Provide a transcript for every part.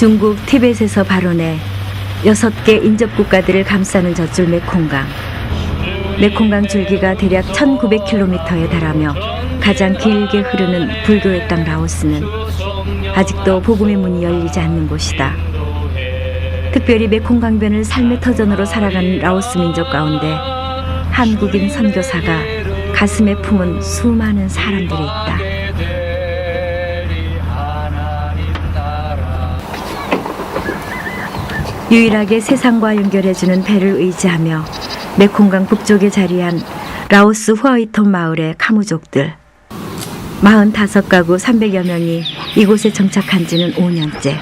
중국 티벳에서 발원해 6개 인접국가들을 감싸는 젖줄 메콩강. 메콩강 줄기가 대략 1900km에 달하며 가장 길게 흐르는 불교의 땅 라오스는 아직도 복음의 문이 열리지 않는 곳이다. 특별히 메콩강변을 삶의 터전으로 살아가는 라오스 민족 가운데 한국인 선교사가 가슴에 품은 수많은 사람들이 있다. 유일하게 세상과 연결해주는 배를 의지하며 메콩강 북쪽에 자리한 라오스 후아이톤 마을의 카무족들. 45가구 300여 명이 이곳에 정착한 지는 5년째.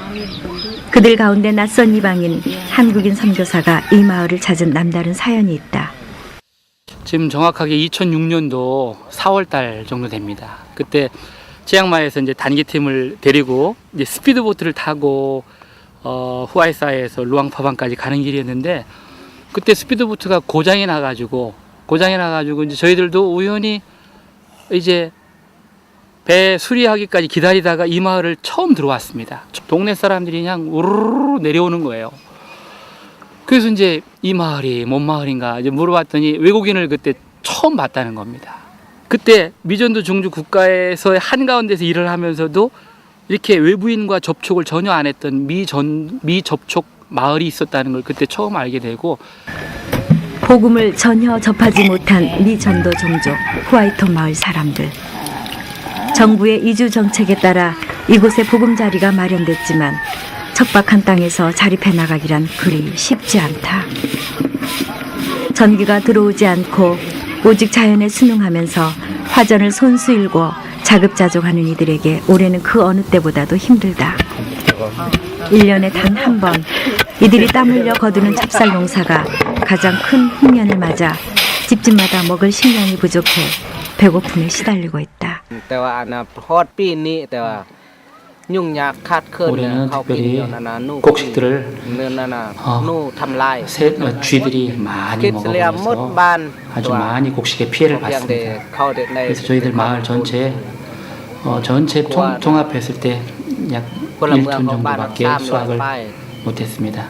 그들 가운데 낯선 이방인 한국인 선교사가 이 마을을 찾은 남다른 사연이 있다. 지금 정확하게 2006년도 4월 달 정도 됩니다. 그때 치앙마이에서 이제 단기팀을 데리고 이제 스피드보트를 타고 후아이사에서 루앙파방까지 가는 길이었는데, 그때 스피드보트가 고장이 나가지고 이제 저희들도 우연히 이제 배 수리하기까지 기다리다가 이 마을을 처음 들어왔습니다. 동네 사람들이 그냥 우르르 내려오는 거예요. 그래서 이제 이 마을이 뭔 마을인가 이제 물어봤더니 외국인을 그때 처음 봤다는 겁니다. 그때 미전도 중주 국가에서 한가운데서 일을 하면서도 이렇게 외부인과 접촉을 전혀 안 했던 미접촉 마을이 있었다는 걸 그때 처음 알게 되고, 복음을 전혀 접하지 못한 미전도 종족 후아이톤 마을 사람들. 정부의 이주 정책에 따라 이곳에 보금자리가 마련됐지만 척박한 땅에서 자립해 나가기란 그리 쉽지 않다. 전기가 들어오지 않고 오직 자연에 순응하면서 화전을 손수 일고 자급자족하는 이들에게 올해는 그 어느 때보다도 힘들다. 1년에 단 한 번 이들이 땀 흘려 거두는 찹쌀 농사가 가장 큰 홍련을 맞아 집집마다 먹을 식량이 부족해 배고픔에 시달리고 있다. 올해는 특별히 곡식들을 쥐들이 많이 먹어서 아주 많이 곡식에 피해를 봤습니다. 그래서 저희들 마을 전체 종합했을 때 약 1톤 정도밖에 수확을 못했습니다.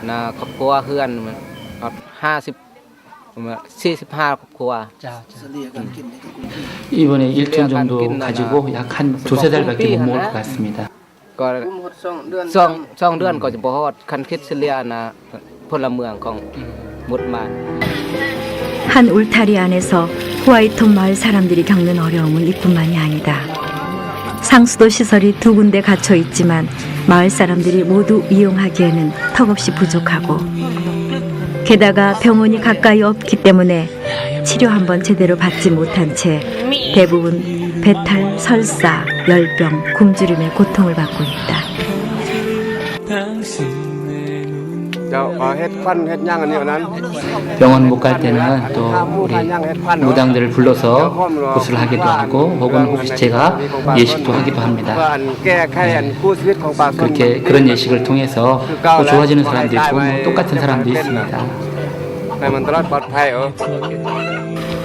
이번에 1톤 정도 가지고 약 한 두세 달밖에 못 먹을 것 같습니다. 한 울타리 안에서 후아이톤 마을 사람들이 겪는 어려움은 이뿐만이 아니다. 상수도 시설이 2군데 갇혀 있지만 마을 사람들이 모두 이용하기에는 턱없이 부족하고, 게다가 병원이 가까이 없기 때문에 치료 한번 제대로 받지 못한 채 대부분 배탈, 설사, 열병, 굶주림의 고통을 받고 있다. 병원 못 갈 때는 또 우리 무당들을 불러서 구슬을 하기도 하고, 혹은 제가 예식도 하기도 합니다. 그렇게 그런 예식을 통해서 또 좋아지는 사람도 있고 뭐 똑같은 사람도 있습니다.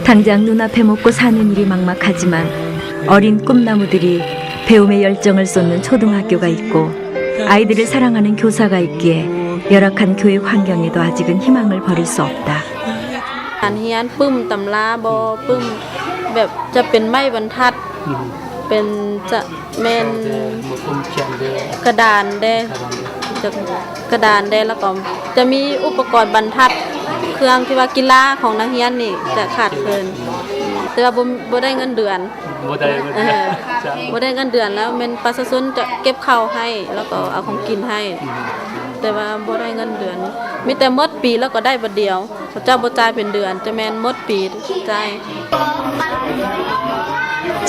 당장 눈앞에 먹고 사는 일이 막막하지만 어린 꿈나무들이 배움의 열정을 쏟는 초등학교가 있고 아이들을 사랑하는 교사가 있기에 열악한 교육 환경에도 아직은 희망을 버릴 수 없다. การเรียนปึ้มตำราบอปึ้มแบบจะเป็นไม้บรรทัดเป็นจะเมนกระดานได้แล้วก็จะมีอุปกรณ์บรรทัดเครื่องที่ว่ากีฬาของนักเรียนนี่จะขาดเคินแต่ว่าบ่ได้เงินเดือนบ่ได้เงินเดือนแล้วเป็นประชาชนจะเก็บข้าวให้แล้วก็เอาของกินให้แต่ว่าบ่ได้เงินเดือนมีแต่หมดปีแล้วก็ได้บัดเดียวพระเจ้าบ่จ่ายเป็นเดือนจะแม่นหมดปีจ่าย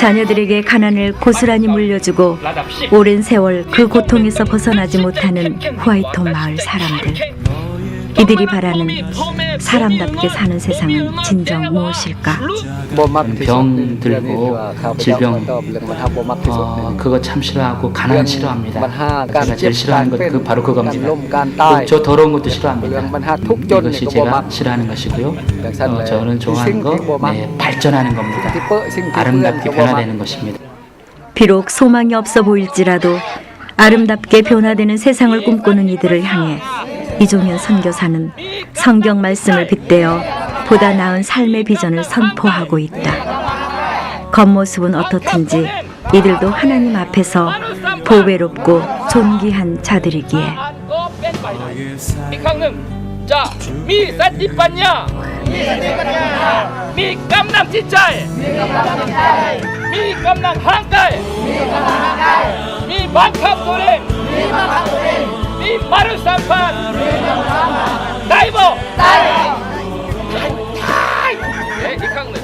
자녀들에게 가난을 고스란히 물려주고 오랜 세월 그 고통에서 벗어나지 못하는 후아이톤 마을 사람들. 이들이 바라는 사람답게 사는 세상은 진정 무엇일까? 병 들고 질병 그거 참 싫어하고 가난 싫어합니다. 제가 제일 싫어하는 것 바로 그겁니다. 저 더러운 것도 싫어합니다. 이것이 제가 싫어하는 것이고요. 저는 좋아하는 거 발전하는 겁니다. 아름답게 변화되는 것입니다. 비록 소망이 없어 보일지라도 아름답게 변화되는 세상을 꿈꾸는 이들을 향해 이종현 선교사는 성경 말씀을 빗대어 보다 나은 삶의 비전을 선포하고 있다. 겉모습은 어떻든지 이들도 하나님 앞에서 보배롭고 존귀한 자들이기에. 강릉 자, 미 사티빠냐 미 깜남 지짜에 미 깜남 한가에 미 마캅 도랭 미 마르산판 다이버 이 강릉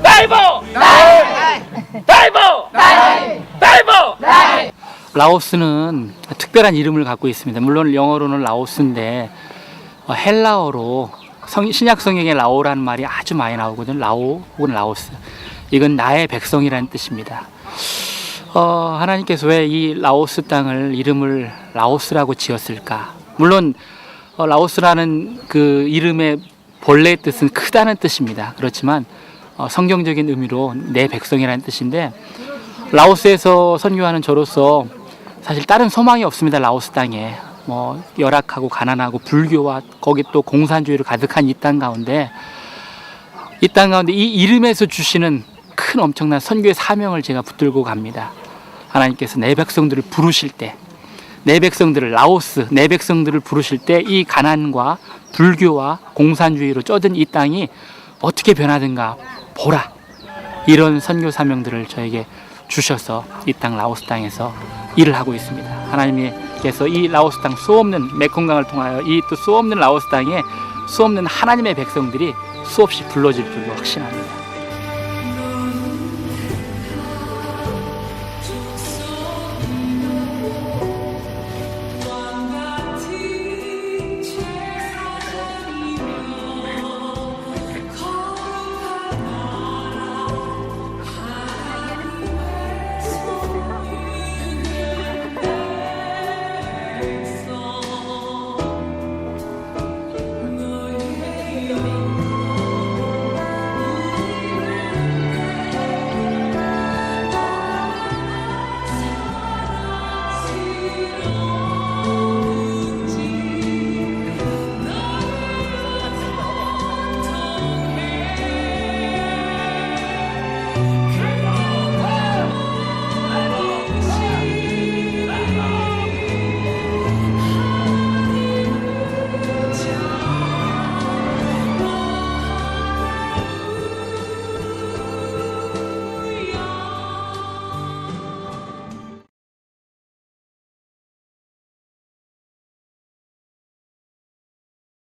다이버 라오스는 특별한 이름을 갖고 있습니다. 물론 영어로는 라오스인데 헬라어로 신약 성경에 라오라는 말이 아주 많이 나오거든요. 라오 혹은 라오스. 이건 나의 백성이라는 뜻입니다. 하나님께서 왜 이 라오스 땅을 이름을 라오스라고 지었을까? 물론 라오스라는 그 이름의 본래의 뜻은 크다는 뜻입니다. 그렇지만 성경적인 의미로 내 백성이라는 뜻인데, 라오스에서 선교하는 저로서 사실 다른 소망이 없습니다. 라오스 땅에 뭐 열악하고 가난하고 불교와 거기 또 공산주의로 가득한 이 땅 가운데 이 이름에서 주시는 큰 엄청난 선교의 사명을 제가 붙들고 갑니다. 하나님께서 내 백성들을 부르실 때, 내 백성들을 라오스, 내 백성들을 부르실 때 이 가난과 불교와 공산주의로 쪄든 이 땅이 어떻게 변하든가 보라, 이런 선교 사명들을 저에게 주셔서 이 땅 라오스 땅에서 일을 하고 있습니다. 하나님께서 이 라오스 땅 수없는 메콩강을 통하여 이 또 수없는 라오스 땅에 수없는 하나님의 백성들이 수없이 불러질 줄로 확신합니다.